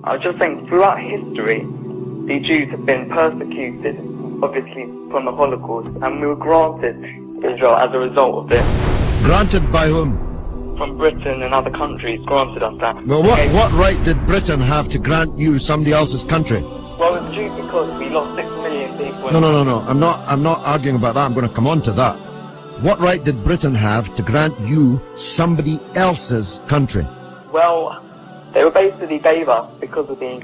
I was just saying, throughout history, the Jews have been persecuted, obviously, from the Holocaust, and we were granted Israel as a result of this. Granted by whom? From Britain and other countries granted us that. Well, what right did Britain have to grant you somebody else's country? Well, it's due because we lost 6 million people. No. I'm not arguing about that. I'm going to come on to that. What right did Britain have to grant you somebody else's country? Well, they were basically gave us because of the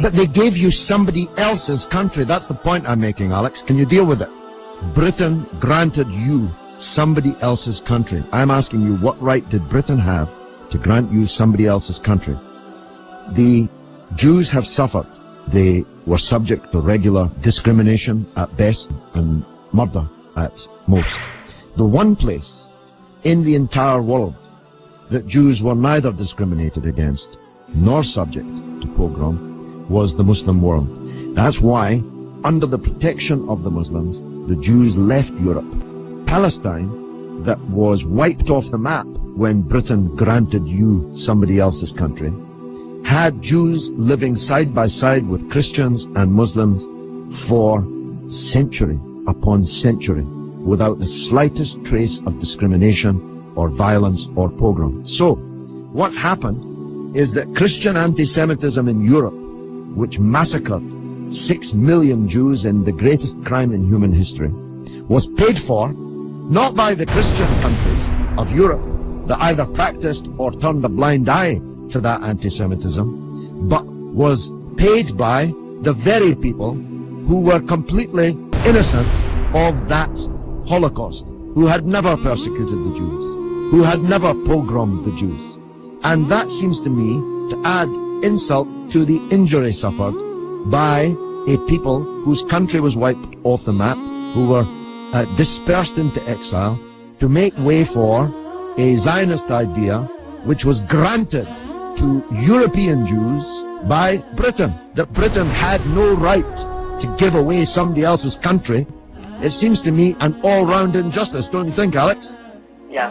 But they gave you somebody else's country. That's the point I'm making, Alex. Can you deal with it? Britain granted you somebody else's country. I'm asking you, what right did Britain have to grant you somebody else's country? The Jews have suffered. They were subject to regular discrimination at best and murder at most. The one place in the entire world that Jews were neither discriminated against nor subject to pogrom was the Muslim world. That's why, under the protection of the Muslims, the Jews left Europe. Palestine, that was wiped off the map when Britain granted you somebody else's country, had Jews living side by side with Christians and Muslims for century upon century without the slightest trace of discrimination or violence or pogrom. So, what's happened is that Christian anti-Semitism in Europe, which massacred 6 million Jews in the greatest crime in human history, was paid for not by the Christian countries of Europe that either practiced or turned a blind eye to that anti-Semitism, but was paid by the very people who were completely innocent of that Holocaust, who had never persecuted the Jews, who had never pogromed the Jews. And that seems to me to add insult to the injury suffered by a people whose country was wiped off the map, who were dispersed into exile, to make way for a Zionist idea which was granted to European Jews by Britain, that Britain had no right to give away somebody else's country. It seems to me an all-round injustice, don't you think, Alex? Yeah.